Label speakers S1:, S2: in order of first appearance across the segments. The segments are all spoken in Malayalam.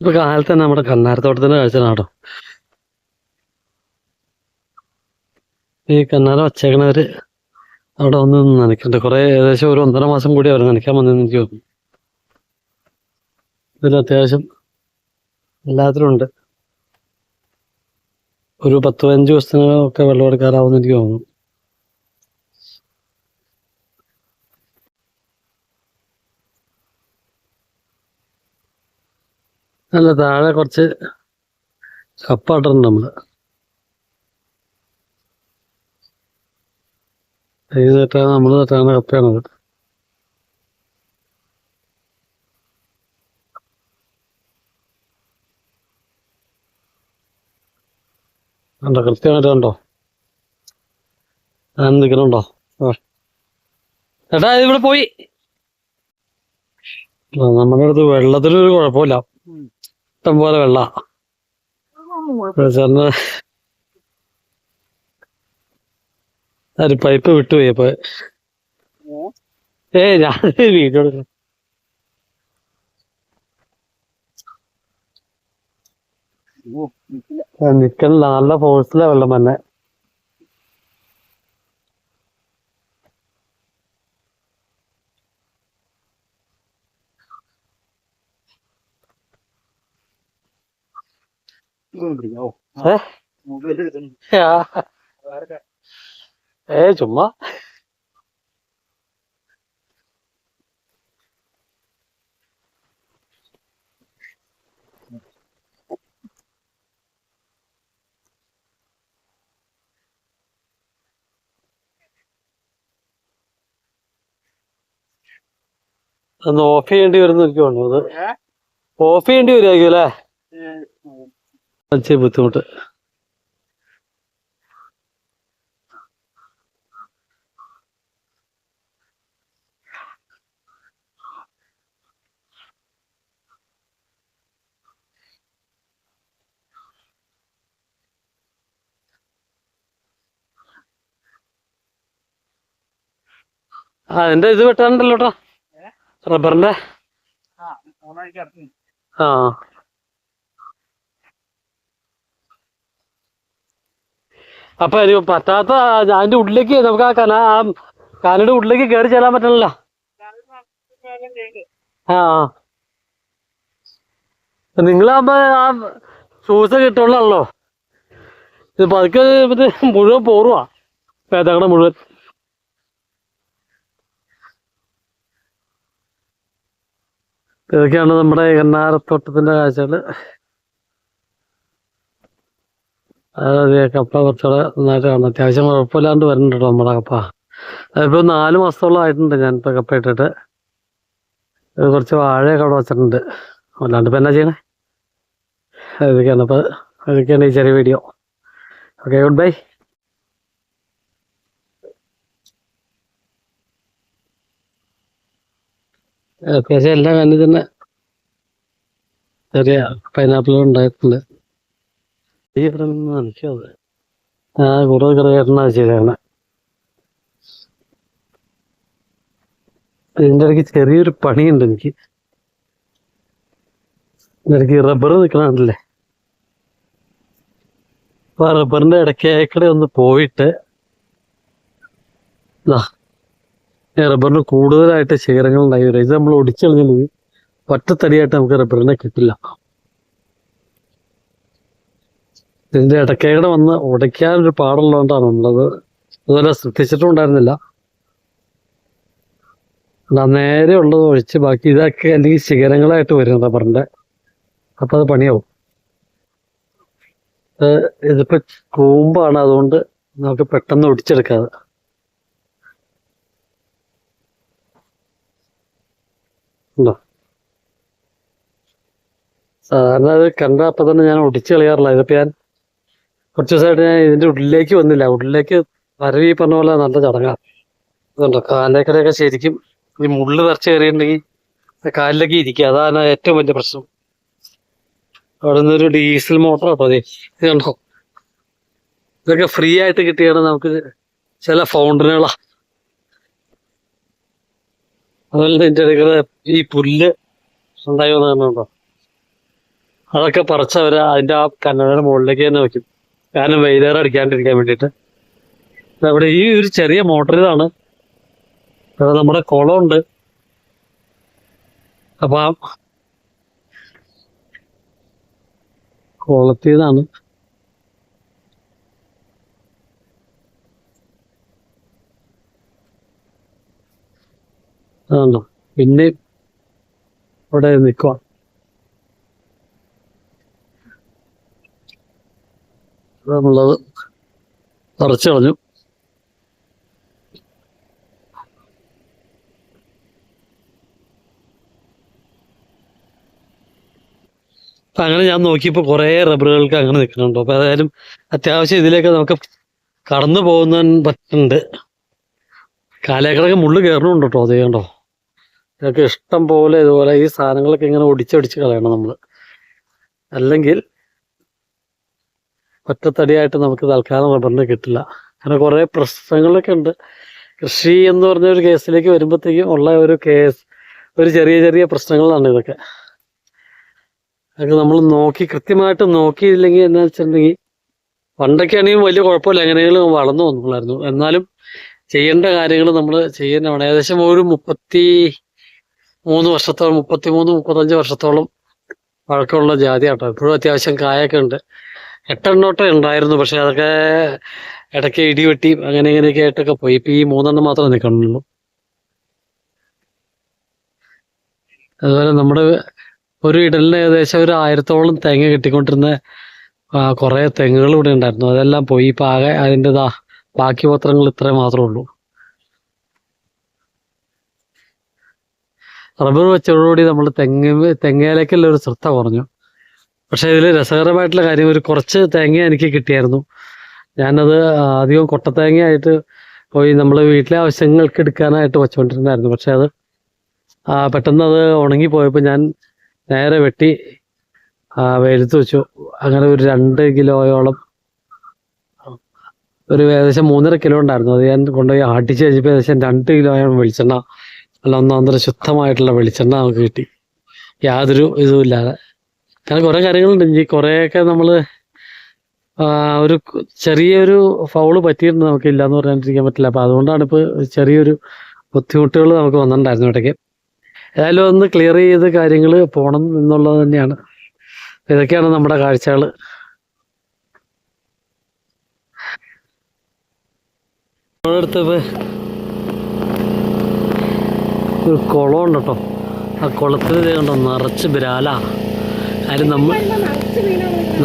S1: ഇപ്പൊ കാലത്ത് തന്നെ നമ്മുടെ കന്നാരത്തോട്ടത്തിന്റെ കാഴ്ച കേട്ടോ. ഈ കന്നാര വച്ചേക്കണവര് അവിടെ വന്ന് നനയ്ക്കുന്നുണ്ട്. കുറെ ഏകദേശം ഒരു 1.5 മാസം കൂടി അവർ നനയ്ക്കാൻ വന്നെന്ന് എനിക്ക് തോന്നുന്നു. ഇതിൽ അത്യാവശ്യം എല്ലാത്തിലും ഉണ്ട്. ഒരു 10-15 ദിവസത്തിനൊക്കെ വെള്ളമെടുക്കാറാവുമെന്ന് എനിക്ക് തോന്നുന്നു. അല്ല, താഴെ കുറച്ച് കപ്പ ഇട്ടിട്ടുണ്ട് നമ്മള്. ഇത് തെറ്റാണ്, നമ്മള് തെറ്റാണ് കപ്പയാണത്. കണ്ടോ, കൃത്യമായിട്ട് കണ്ടോ ഞാൻ നിൽക്കണുണ്ടോ? ചേട്ടാ ഇവിടെ പോയി. നമ്മുടെ അടുത്ത് വെള്ളത്തിനൊരു കുഴപ്പമില്ല, ഇഷ്ടം പോലെ വെള്ള. ചേട്ടന് ഒരു പൈപ്പ് വിട്ടുപോയി. അപ്പൊ ഞാൻ വീഡിയോ എടുക്കണം. നിക്കണില്ല, നല്ല ഫോഴ്സിലെ വെള്ളം തന്നെ. ചുമ്മാ ഒന്ന് ഓഫ് ചെയ്യേണ്ടി വരുന്നു എനിക്ക് തോന്നുന്നത്. ഓഫ് ചെയ്യേണ്ടി വരുമായിരിക്കും അല്ലേ? ബുദ്ധിമുട്ട്. എന്റെ ഇത് വെട്ടാനുണ്ടല്ലോ കേട്ടോ, റബ്ബറിന്റെ. ആ അപ്പൊ എനിക്ക് പറ്റാത്ത, അതിന്റെ ഉള്ളിലേക്ക് നമുക്ക് ആ കാനയുടെ ഉള്ളിലേക്ക് കയറി ചെല്ലാൻ പറ്റണല്ലോ. ആ നിങ്ങളാകുമ്പോ ആ ഷൂസ് കിട്ടുള്ളല്ലോ. ഇത് പതുക്കെ മുഴുവൻ പോറുവാ, പേതകട മുഴുവൻ. ഇതൊക്കെയാണ് നമ്മുടെ കന്നാരത്തോട്ടത്തിന്റെ കാഴ്ചകള്. അതായത് കപ്പ കുറച്ചുകൂടെ നന്നായിട്ട് കാണും. അത്യാവശ്യം കുഴപ്പമില്ലാണ്ട് വരുന്നുണ്ട് നമ്മുടെ കപ്പ. അതിപ്പോ 4 മാസത്തോളം ആയിട്ടുണ്ട് ഞാനിപ്പോ കപ്പ ഇട്ടിട്ട്. കുറച്ച് വാഴയൊക്കെ അവിടെ വെച്ചിട്ടുണ്ട്. അല്ലാണ്ട് ഇപ്പൊ എന്നാ ചെയ്യണേ. ഇതൊക്കെയാണ് ഈ ചെറിയ വീഡിയോ. Okay, good bye. അത്യാവശ്യം എല്ലാ കാര്യം തന്നെ ചെറിയ പൈനാപ്പിളും ഉണ്ടായിട്ടുണ്ട്. ഈ ഇവിടെ നിന്ന് നനയ്ക്കത് കുറേ കറിയായിട്ടാണ് ചെയ്തേക്കണേ. ഇതിൻ്റെ ഇടയ്ക്ക് ചെറിയൊരു പണിയുണ്ട് എനിക്ക്. ഇടയ്ക്ക് റബ്ബർ നിൽക്കണല്ലേ, അപ്പൊ ആ റബ്ബറിന്റെ ഇടയ്ക്കേക്കടെ ഒന്ന് പോയിട്ട് റബ്ബറിന് കൂടുതലായിട്ട് ശിഖരങ്ങൾ ഉണ്ടായി വരും. ഇത് നമ്മൾ ഒടിച്ചെറിഞ്ഞാൽ ഒറ്റത്തടിയായിട്ട് നമുക്ക് റബ്ബറിനെ കിട്ടില്ല. ഇതിന്റെ ഇടയ്ക്കേക്കടെ വന്ന് ഉടയ്ക്കാനൊരു പാടുള്ളതുകൊണ്ടാണ് നമ്മളത് അതുപോലെ ശ്രദ്ധിച്ചിട്ടും ഉണ്ടായിരുന്നില്ല. നേരെ ഉള്ളത് ഒഴിച്ച് ബാക്കി ഇതൊക്കെ അല്ലെങ്കിൽ ശിഖരങ്ങളായിട്ട് വരും റബ്ബറിന്റെ. അപ്പൊ അത് പണിയാവും. ഇതിപ്പോ കൂമ്പാണ്, അതുകൊണ്ട് നമുക്ക് പെട്ടെന്ന് ഒടിച്ചെടുക്കാതെ. ഉണ്ടോ, സാധാരണ അത് കണ്ട അപ്പൊ തന്നെ ഞാൻ ഒടിച്ചു കളയാറില്ല. ഇതിപ്പോ ഞാൻ കുറച്ച് ദിവസമായിട്ട് ഞാൻ ഇതിന്റെ ഉള്ളിലേക്ക് വന്നില്ല. ഉള്ളിലേക്ക് വരവ് ഈ പറഞ്ഞ പോലെ നല്ല ചടങ്ങാ. അതുകൊണ്ടോ കാലിലേക്കടെയൊക്കെ ശരിക്കും ഈ മുള്ളു നിറച്ച് കയറിയിട്ടുണ്ടെങ്കിൽ കാലിലേക്ക് ഇരിക്കുക, അതാണ് ഏറ്റവും വലിയ പ്രശ്നം. അവിടെ നിന്നൊരു ഡീസൽ മോട്ടർ കേട്ടോ, അതെ ഇത് കണ്ടോ. ഇതൊക്കെ ഫ്രീ ആയിട്ട് കിട്ടിയാണ് നമുക്ക് ചില ഫൗണ്ടനുകളാ. അതുപോലെ ഇതിന്റെ ഇടയ്ക്ക് ഈ പുല്ല് ഉണ്ടായി വന്നിട്ടുണ്ടോ. അതൊക്കെ പറിച്ചവർ അതിൻ്റെ ആ കന്നടയുടെ മുകളിലേക്ക് തന്നെ വയ്ക്കും. കാരണം വെയിലേറെ അടിക്കാണ്ടിരിക്കാൻ വേണ്ടിയിട്ട്. അവിടെ ഈ ഒരു ചെറിയ മോട്ടർ ഇതാണ്. അവിടെ നമ്മുടെ കുളമുണ്ട്. അപ്പൊ ആ കുളത്തിൽ നിന്നാണ് അതുണ്ടോ. പിന്നെ ഇവിടെ നിൽക്കുക. നമ്മളത് പറിച്ചു കളഞ്ഞു. അപ്പൊ അങ്ങനെ ഞാൻ നോക്കിയപ്പോൾ കുറേ റബ്ബറുകൾക്ക് അങ്ങനെ നിൽക്കുന്നുണ്ടോ. അപ്പൊ ഏതായാലും അത്യാവശ്യം ഇതിലേക്ക് നമുക്ക് കടന്നു പോകുന്ന പറ്റുന്നുണ്ട്. കാലേക്കടൊക്കെ മുള്ളു കയറണുണ്ട് കേട്ടോ. അത് കണ്ടോ, ഇതൊക്കെ ഇഷ്ടം പോലെ ഇതുപോലെ ഈ സാധനങ്ങളൊക്കെ ഇങ്ങനെ ഒടിച്ചൊടിച്ച് കളയണം നമ്മൾ. അല്ലെങ്കിൽ ഒറ്റത്തടിയായിട്ട് നമുക്ക് തൽക്കാലം റബ്ബറിന് കിട്ടില്ല. അങ്ങനെ കുറേ പ്രശ്നങ്ങളൊക്കെ ഉണ്ട്. കൃഷി എന്ന് പറഞ്ഞ ഒരു കേസിലേക്ക് വരുമ്പോഴത്തേക്കും ഉള്ള ഒരു ഒരു ചെറിയ ചെറിയ പ്രശ്നങ്ങളാണ് ഇതൊക്കെ. അതൊക്കെ നമ്മൾ കൃത്യമായിട്ട് നോക്കിയില്ലെങ്കിൽ എന്താ വെച്ചിട്ടുണ്ടെങ്കിൽ, പണ്ടൊക്കെ ആണെങ്കിൽ വലിയ കുഴപ്പമില്ല, എങ്ങനെയെങ്കിലും വളർന്നു വന്നുള്ളായിരുന്നു. എന്നാലും ചെയ്യേണ്ട കാര്യങ്ങൾ നമ്മൾ ചെയ്യുന്നതാണ്. ഏകദേശം ഒരു 33-35 വർഷത്തോളം പഴക്കമുള്ള ജാതി ആട്ടോ. ഇപ്പോഴും അത്യാവശ്യം കായൊക്കെ ഉണ്ട്. 8 ഉണ്ടായിരുന്നു. പക്ഷെ അതൊക്കെ ഇടയ്ക്ക് ഇടിവെട്ടി അങ്ങനെ ഇങ്ങനെയൊക്കെ ആയിട്ടൊക്കെ പോയി. ഇപ്പൊ ഈ 3 മാത്രമേ നിൽക്കണുള്ളൂ. അതുപോലെ നമ്മുടെ ഒരു ഇടലിന് ഏകദേശം ഒരു 1000-ഓളം തേങ്ങ കിട്ടിക്കൊണ്ടിരുന്ന കുറേ തെങ്ങുകൾ ഇവിടെ ഉണ്ടായിരുന്നു. അതെല്ലാം പോയി. ഇപ്പൊ ആകെ അതിൻ്റെ ബാക്കി പത്രങ്ങൾ ഇത്രേ മാത്രമേ ഉള്ളൂ. റബ്ബർ വെച്ചതോടുകൂടി നമ്മൾ തെങ്ങയിലേക്കുള്ള ഒരു ശ്രദ്ധ കുറഞ്ഞു. പക്ഷെ ഇതിൽ രസകരമായിട്ടുള്ള കാര്യം, ഒരു കുറച്ച് തേങ്ങ എനിക്ക് കിട്ടിയായിരുന്നു. ഞാനത് അധികം കൊട്ടത്തേങ്ങയായിട്ട് പോയി നമ്മൾ വീട്ടിലെ ആവശ്യങ്ങൾക്ക് എടുക്കാനായിട്ട് വെച്ചുകൊണ്ടിരുന്നായിരുന്നു. പക്ഷെ അത് പെട്ടെന്ന് അത് ഉണങ്ങിപ്പോയപ്പോൾ ഞാൻ നേരെ വെട്ടി വെയിലത്ത് വെച്ചു. അങ്ങനെ ഒരു 2 കിലോയോളം, ഒരു ഏകദേശം 3.5 കിലോ ഉണ്ടായിരുന്നു. അത് ഞാൻ കൊണ്ടുപോയി ആട്ടിച്ച് കഴിഞ്ഞപ്പോൾ ഏകദേശം 2 കിലോയോളം വെളിച്ചെണ്ണ, അല്ല ഒന്നാന്തര ശുദ്ധമായിട്ടുള്ള വെളിച്ചെണ്ണ നമുക്ക് കിട്ടി, യാതൊരു ഇതുമില്ലാതെ. അങ്ങനെ കുറേ കാര്യങ്ങളുണ്ട്. ഇനി കുറേയൊക്കെ നമ്മൾ ഒരു ചെറിയൊരു ഫൗള് പറ്റിയിട്ടുണ്ട്, നമുക്ക് ഇല്ലയെന്ന് പറയാണ്ടിരിക്കാൻ പറ്റില്ല. അപ്പോൾ അതുകൊണ്ടാണ് ഇപ്പോൾ ചെറിയൊരു ബുദ്ധിമുട്ടുകൾ നമുക്ക് വന്നിട്ടുണ്ടായിരുന്നു ഇടയ്ക്ക്. ഏതായാലും ഒന്ന് ക്ലിയർ ചെയ്ത് കാര്യങ്ങൾ പോകണം എന്നുള്ളത് തന്നെയാണ്. ഇതൊക്കെയാണ് നമ്മുടെ കാഴ്ചകൾ. അടുത്തപ്പോൾ ഒരു കുളമുണ്ട് കേട്ടോ. ആ കുളത്തിൽ കണ്ടോ നിറച്ച് ബ്രാല. കാര്യം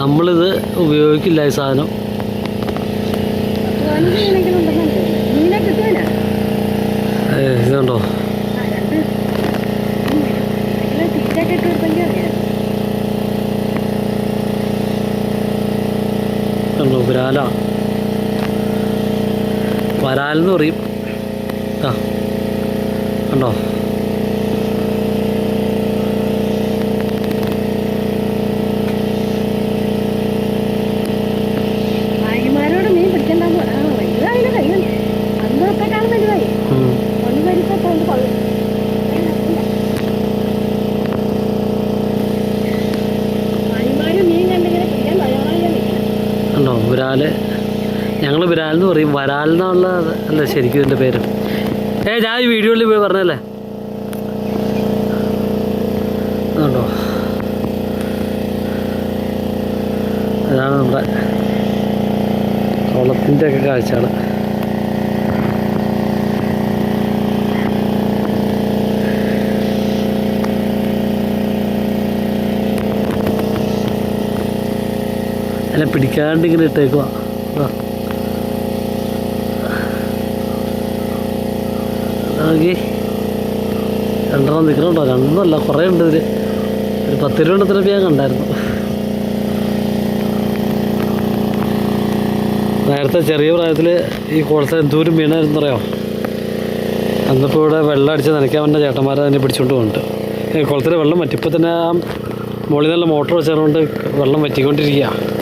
S1: നമ്മളിത് ഉപയോഗിക്കില്ല ഈ സാധനം. ഇതുണ്ടോ, കണ്ടോ ബ്രാല, വരാലെന്ന് പറയും. കണ്ടോ, കണ്ടോ വിരാല്. ഞങ്ങൾ വിരാലെന്ന് പറയും. വരാലെന്നുള്ള അല്ല ശരിക്കും ഇതിൻ്റെ പേര്. ഞാൻ ഈ വീഡിയോയിൽ പോയി പറഞ്ഞല്ലേ. കണ്ടോ, അതാണ് നമ്മുടെ കുളത്തിൻ്റെ ഒക്കെ കാഴ്ചകൾ. അല്ല പിടിക്കാണ്ട് ഇങ്ങനെ ഇട്ടേക്കുക. നോക്കി 2 നിൽക്കണുണ്ടോ? 2 കുറേ ഉണ്ട് ഇതിൽ. ഒരു 10 രൂപ ഞാൻ കണ്ടായിരുന്നു. നേരത്തെ ചെറിയ പ്രായത്തിൽ ഈ കുളത്തിൽ എന്തോരം വീണായിരുന്നു അറിയാമോ. അന്നിപ്പോൾ ഇവിടെ വെള്ളം അടിച്ച് നനയ്ക്കാൻ വേണ്ട ചേട്ടന്മാരെ തന്നെ പിടിച്ചുകൊണ്ട് പോകുന്നുണ്ട്. കുളത്തിലെ വെള്ളം വറ്റിപ്പോൾ തന്നെ മുകളിൽ നല്ല മോട്ടർ വെച്ചതുകൊണ്ട് വെള്ളം വറ്റിക്കൊണ്ടിരിക്കുക.